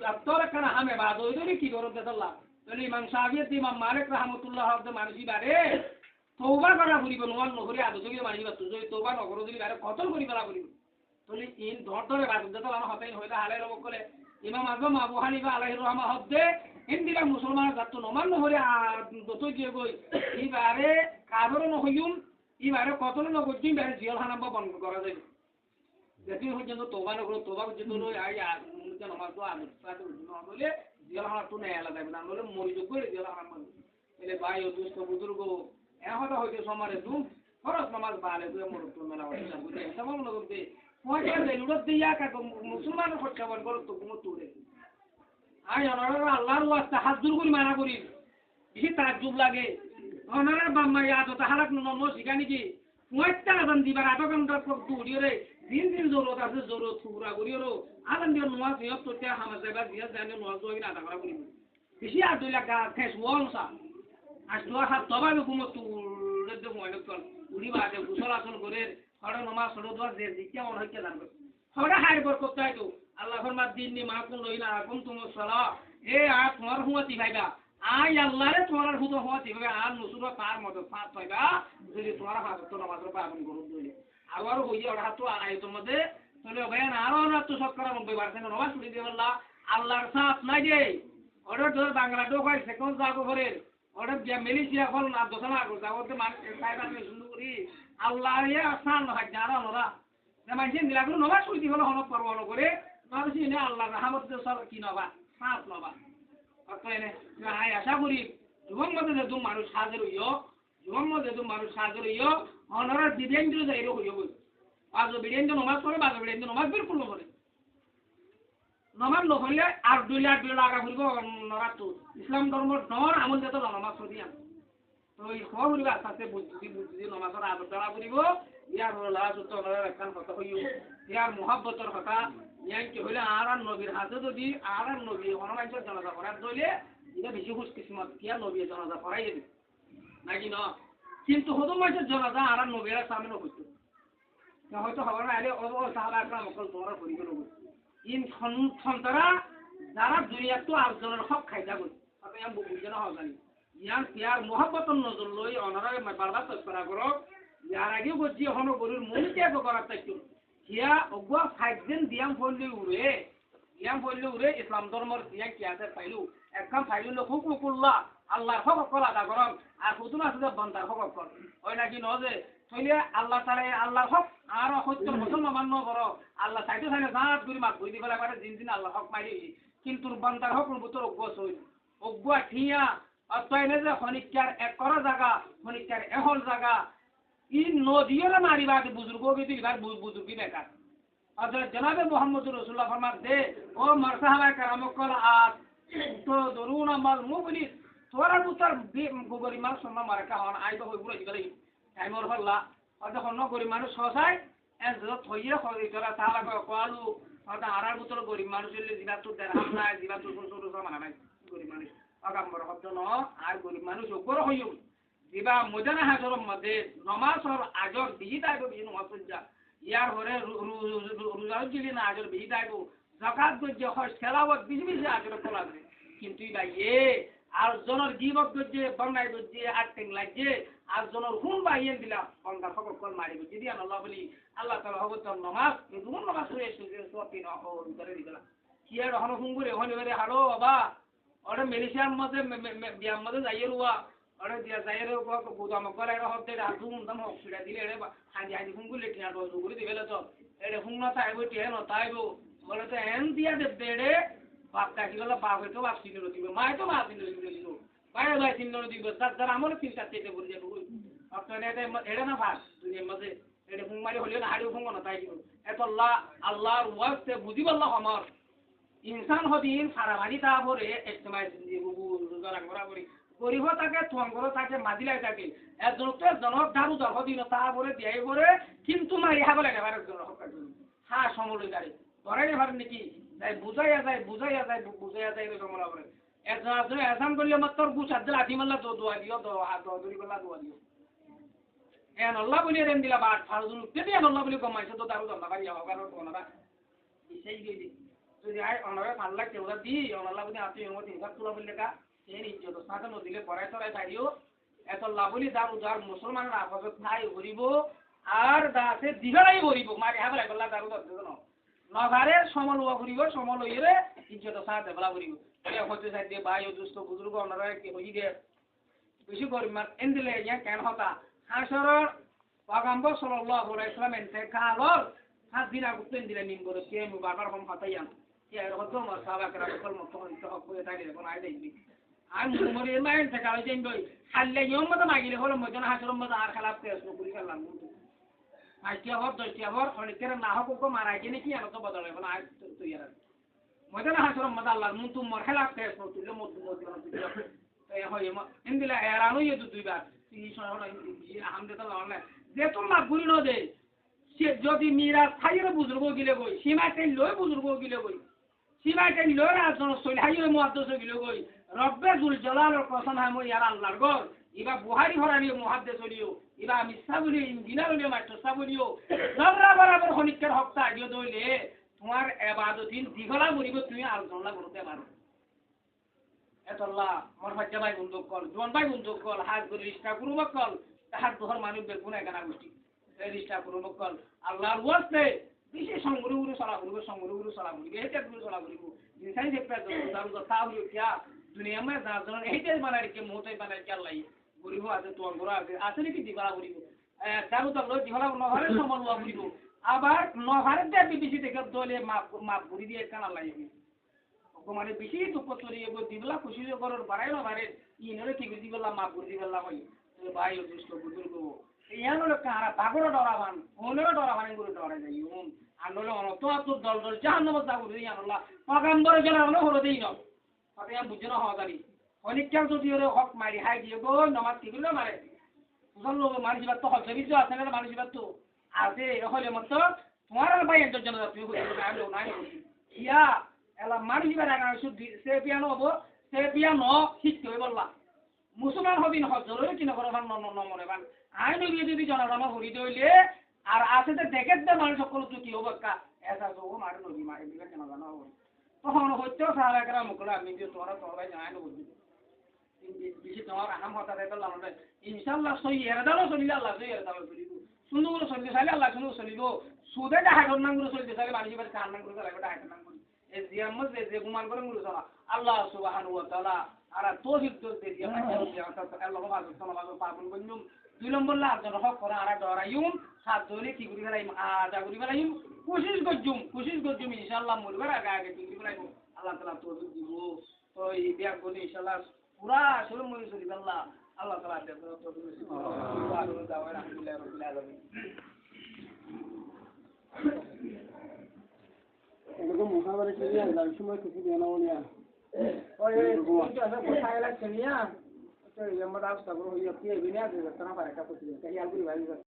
আত্তর কানা হামে বাদ ওইদরি কি করব দেতাল্লাহ তাহলে ইমাম শাফিঈ ইমাম মালিক রাহমাতুল্লাহ আলাইহি মানুষই বারে তওবা করা করিব নোয়াল নহরি আদজগি মারি বাত যদি তওবা নকরো যদি বারে কতল করি বলা করিব তাহলে ইন ধরে বাদ দেতাল্লাহ আমার হতাই হইতা হালে রব করে ইমাম আজম আবু হানিফা আলাইহির রহমা হদ্দে ইন্দিরা মুসলমান জাত নমান নহরি দত গিয়ে গই ইবারে কাবর নহইম ইবারে কতল নগজিম বারে জিয়াল হানাম বন্ধ করা যাবে যেটি পর্যন্ত তোবা নকরো তোবা পর্যন্ত আই মুজা নামাজ তো আগে সাথে বলে জিয়াল হানা তো নেই আলাদা না বলে মরি যোগ করে জিয়াল হানা মানে এলে ভাই ও দুষ্ট বুজুর্গ এখন হইতে সমারে দু ফরজ নামাজ বালে দুই মরত মেলা হইছে বুঝে সমাম নগদে পয়সা দেলুড়ত দিয়া কা মুসলমান খরচা বল করো তো গুম তুলে আই অনারা আল্লাহর ওয়াস্তে হাত জোর করে মানা করি বেশি তাজ্জুব লাগে অনারা বাম্মা ইয়াদ তো হালাক নন শিখানি কি পয়সা আদান দিবার আটো ঘন্টা দৌড়িয়ে রে দিন দিন জরুরত আছে জরুরত পুরা করিও আদান দিয়ে নোয়া সিয়ত তো তে হামা যাবা দিয়া জানে নোয়া জয় না টাকা করি বেশি আর 2 লাখ ফেস ওয়ালসা আজ তো হাত তবা গুম তুলে দে মনে কর উড়ি বাদে গোসল আসল করে হড় নামাজ হড় দোয়া যে দিকে মন হইছে জানবে হড় হাই বরকত চাই তো আল্লাহ ফরমাত দিন নি মা কোন লইনা কোন তুমি সালা এ আ তোমার হুয়াতি ভাইবা আই আল্লাহরে তোমার হুতো হুয়াতি ভাইবা আর নসুর তার মত সাথ পাইবা যদি তোমার হাত তো নামাজের পাবন করুন দইলে আবার হইয়া ওরা তো আয়াতের মধ্যে তাহলে ভাই আরো না তো সরকার 90% নামাজ পড়ি দিয়ে আল্লাহ আল্লাহর সাথ নাই যে অর্ডার ধর বাংলা ঢোকাই সেকন্ড যাগো করে অর্ডার দিয়া মালয়েশিয়া ফল না দোকানা আগো যাওতে মানে সাইডা আমি শুরু করি আল্লাহ ইয়া আসান হয় জানা নরা মানে নিলাগুলো নামাজ পড়ি দিয়ে হলো হন পরওয়ানো করে মানুষ এনে আল্লাহ রহমত সব কি নবা সাথ নবা অর্থাৎ এনে আই আশা করি জীবন মধ্যে যে মানুষ হাজির হইও জীবন মধ্যে যে মানুষ হাজির হইও অনরা দিবেন্দ্র যাইরো হইব আজ বিরেন্দ্র নামাজ পড়ে বাজ বিরেন্দ্র নামাজ বিলকুল নপড়ে নামাজ নপড়লে আর 2 লাখ 2 লাখ ঘুরব নরা তো ইসলাম ধর্মের ডর আমল যেত নামাজ পড়িয়া তো এই খবর করিবা সাথে বুঝি নামাজের আদর দ্বারা করিব ইয়ার লাজ তো নরা রাখান কথা হইও ইয়ার মোহাব্বতের কথা ইয়াকে হইলে আর নবীর হাতে যদি আর নবী হনুমানচর জানাজা করার দইলে এটা বেশি খুশ কিসমত কিয়া নবী জানাজা করাই দেবে নাকি না কিন্তু হনুমানচর জানাজা আর নবীরা সামনে হইতো হয়তো খবর আইলে ও সাহাবা একরাম মকল তোমরা করি গেল ইন সন্তারা যারা দুনিয়া তো আরজনের হক খাই যাব আপনি আমি বুঝে না হজানি ইয়ার পিয়ার মোহাব্বতন নজর লই অনারে বারবার তৎপরা করো ইয়ার আগে বুঝি হন গরুর মনকে এক করার চাইতো হিয়া অগুয়া 5 দিন দিয়াম ফললে উড়ে ইসলাম ধর্মের দিয়া কি আছে পাইলু একদম পাইলু হুকুকুল্লাহ আল্লাহর হক কল আদা করন আর হুতুন আছে বান্দার হক কল ওই নাকি ন যে তইলে আল্লাহ তাআলা আল্লাহর হক আর সত্য মুসলমান মান্য করো আল্লাহ চাইতে চাইলে জাত গুরি মাত কই দিবেলা পারে দিন আল্লাহ হক মারি কিন্তু বান্দার হক বুতর অগুয়া ঠিয়া অতএনে যে খনিকার এক করা জায়গা খনিকার ehol জায়গা ই নদিয়ের মারিবা বুজুর্গ গতি দিবার বুজুর্গি বেকার আদর জনাবে মুহাম্মদুর রাসূলুল্লাহ ফরমান দে ও মারসাহাবা کرام কল আত তো দরুন মাল মুবলি তোরা বুতর গোগরি মাল সম্মা মারকা হন আইবা হই বুড়ি গলাই টাইমর হল্লা অত হন গরি মানুষ হসাই এজত হইয়ে হই তোরা তালা কয়ালু অত আরার বুতর গরি মানুষ হইলে জিবা তো দেরহাম নাই জিবা তো ছোট মানা নাই গরি মানুষ আগাম্বর হদ্দ ন আর গরি মানুষ ওপর হইও দিবা মজানা হাজরম মধ্যে নমাজর আজর বিহি দাইব বিহি নমাজুজ্জা ইয়ার হরে রোজা দিলি না আজর বিহি দাইব যাকাত গজ্জে হয় তেলাওয়াত বিহি আজর কলাবে কিন্তু ইবাইয়ে আর জনের গিবত গজ্জে বাংলায় গজ্জে আটটেং লাগজে আর জনের হুন বাইয়ে দিলা বাংলা সকল কল মারিব যদি আল্লাহ বলি আল্লাহ তাআলা হবত নমাজ দুন নমাজ হয়ে সুজে সতি ন করে দিলা কি আর হন হুঙ্গুরে হনে হাড়ো বাবা ওরে মেলিশিয়ার মধ্যে বিয়ার মধ্যে যাইয়ে রুয়া ওরে দিয়া যাইরে বুদা মকলে হতে রাজু দম হসিরা দিলে রে হাজি হুঙ্গুলে টিয়া রোজ করে দিবেলে তো এরে হুঙ্গনা তাইবো টিয়া ন তাইবো বলে তো এন দিয়া দেড়ে বাপ কাকি বলে বাপ হয়তো বাপ চিনে দিবে মা তো মা চিনে দিল ভাই ভাই চিনে দিবে তার আমলে চিন্তা চেতে বলে যাবো আপনার এটা না ভাত দুনিয়ার মধ্যে এটা হুং মারি হলে না হাড়ি হুঙ্গ না তাই দিব এত আল্লাহর ওয়াস্তে বুঝিব আল্লাহ আমার ইনসান হদিন সারা ভাজি তা ভরে ইজতিমাই জিন্দেগি রোজা করা করি গরিব থাকে তোয়াঙ্গর থাকে মাদিলাই থাকে একজন তো জনক দারু দর দিন তা ভরে দিয়াই ভরে কিন্তু মারি হাবলে নেবার একজন হকার হ্যাঁ সমলই গাড়ি ধরাই নেবার নাকি যাই বুঝাইয়া যায় এরকম বলে একজন এসাম করলে মাত্র গুছার দিল আদি মাল্লা দোয়া দিও দরি বলা দোয়া দিও এন আল্লাহ বলি রেন দিলা বাট ফারুন উঠতে দিয়ে আল্লাহ বলি কমাইছে তো দারু দর না বাড়ি হকার কোনরা সেই গেলি যদি আই অনরে ভাল লাগে ওরা দি অনলা বুনি আতি এমন হিসাব তুলা বললে কা এই ইজ্জত সাথে নদিলে পড়াই তরাই পারিও এত লাভলি দাম উজার মুসলমানের আফাজত ঠাই হরিব আর দাসে দিঘালাই হরিব মারি হাবলা গল্লা দারু দছ জন নভারে সমলুয়া হরিব সমলইরে ইজ্জত সাথে বলা হরিব এ হতে সাইতে ভাই ও দুস্থ বুজুর্গ অনরা কি হই গে বেশি গরিমার এন্দিলে ইয়া কেন হতা হাসরর পাগাম্বর সাল্লাল্লাহু আলাইহি ওয়াসাল্লাম এনতে কালর হাত দিনা গুতেন দিলে নিন করে কে মু বারবার কম হতাইয়াম কে এর হতো মা সাহাবা কেরা সকল মত হক হয়ে তাই কোন আই দেইবি আমি মুমরি মা এনতে কাল যেন দই হাল্লে ইয়ম মত মাগিলে হলো মজন হাসর মত আর খালাপ তে আসলো করি কালাম আজকে হর দইতে হর হলে কেরা না হক কো মারা গেনে কি আর তো বদলে কোন আই তো ইয়ার মজন হাসর মত আল্লাহ মুন তুম মর খালাপ তে আসলো তুই মত মত এ হয় ইন্দিলা এরানো ইয়ে দুইবার এই সময় আলহামদুলিল্লাহ অনলাইন যে তোমরা ঘুরি ন দে সে যদি মীরা খাইরে বুজুর্গ গিলে গই সীমাতে লয় বুজুর্গ গিলে গই সীমাতে লয় রাজন সইল হাইরে মুহাদ্দিস গিলে গই রব্বে জুল জালালের কসম হাম ইয়ার আল্লাহর গর ইবা বুহারি হরানি মুহাদ্দিস হলিও ইবা মিসা বলি ইঞ্জিনিয়ার হলিও মাস্টার বলিও জররা বরাবর খনিকের হকটা আগিয়ে দইলে তোমার ইবাদতিন দিগলা মরিব তুমি আলোচনা করতে পারো এতল্লাহ মোর ভাজ্জা ভাই বন্ধু কল জোয়ান ভাই বন্ধু কল হাত করে রিস্তা করুব কল তাহার দোহর মানুষ বেগুন একানা গোষ্ঠী রিস্তা করুব কল আল্লাহর ওয়াস্তে বিশেষ সংগুরু সলা করিব এটা গুরু সলা করিব ইনসান যে পেজ দাম তো তাহলে কিয়া দুনিয়া মে দাজন এইটাই বানাই কে মোটাই বানাই কে আল্লাহ গরিব আছে তো গরা আছে আসলে কি দিবা করিব দারু তো লই দিহলা নহরে সমলুয়া করিব আবার নহরে দে বিবিসি থেকে দলে মাপ ঘুরি দিয়ে কান আল্লাহ মানে বেশি দুপতরি এগো দিবলা খুশি করর বাড়াই না বাড়ে ইনরে কি দিবলা মা করে দিবলা কই ভাই ও দুষ্ট বুজুর্গ ইয়ানো কারা বাগড় ডরাবান ওনরে ডরাবান গুরু ডরাই যাই আনলে অনত তো দল দল জাহান্নাম যা গুরু ইয়ানুল্লাহ পাগাম্বর জেলা হলো হলো দেই না কথা ইয়া বুঝনা হওয়া দাবি অনেকটা যদি ওরে হক মারি হাই দিয়ে গো নামাজ কিগুলো মারে বুঝলো মারি জিবাত তো হজে বিজু আছে না মারি জিবাত তো আছে হলে মত তোমার ভাই এর জন্য তুমি কইছো আমি নাই ইয়া এলা মারি দিবার আগে শুদ্ধি সে পিয়ানো হবো সে পিয়ানো শিখতে হই বললা মুসলমান হবি না হজরে কিনা করে ভান ন মনে ভান আইন দিয়ে যদি জনগণ হরি দইলে আর আছে তো দেখে দে মানুষ সকল তো কি হবে কা এসা তো মারি নবি মারি দিবে কেন জানা হবে তখন হইতো সারা করা মুকলা আমি যে তোরা তোরাই জানাই না বুঝবি বেশি তোমার আহাম হতা দেয় তো লামে ইনশাআল্লাহ সই এর দাও চলিলে আল্লাহ সই এর দাও চলিব সুন্দর চলতে চাইলে আল্লাহ সুন্দর চলিব সুদে দেখা গন্নাং করে চলতে চাইলে মানুষ বাড়ি কান্নাং করে চাইলে ডাকা নাং করে জিয়ামত যে গুমান করে মুরু সালা আল্লাহ সুবহানাহু ওয়া তাআলা আরা তৌফিক দে দিয়া আল্লাহ বাজু সালাম পাবন বন্ধুম দুই নম্বর লা আজন হক করা আরা ডরাইউম সাত জনে কি করি ফেলাইম আজা করি ফেলাইম কোশিশ গজ্জুম ইনশাআল্লাহ মরবার আগে আগে কি করি ফেলাইম আল্লাহ তাআলা তৌফিক দিব তো এই বিয়া করে ইনশাআল্লাহ পুরা শুরু মরি চলি আল্লাহ আল্লাহ তাআলা দেব তৌফিক দিব আলহামদুলিল্লাহ রাব্বিল আলামিন এরকম মুখাবারে চলে যাওয়ার সময় কিছু দেনা হলিয়া ওই এটা আছে কোথায় লাগছে নিয়া তো আমরা রাস্তা করে হইয়া কি বিনা দিয়ে তারা পারে কাপড় দিয়ে তাই আলগুলি ভাই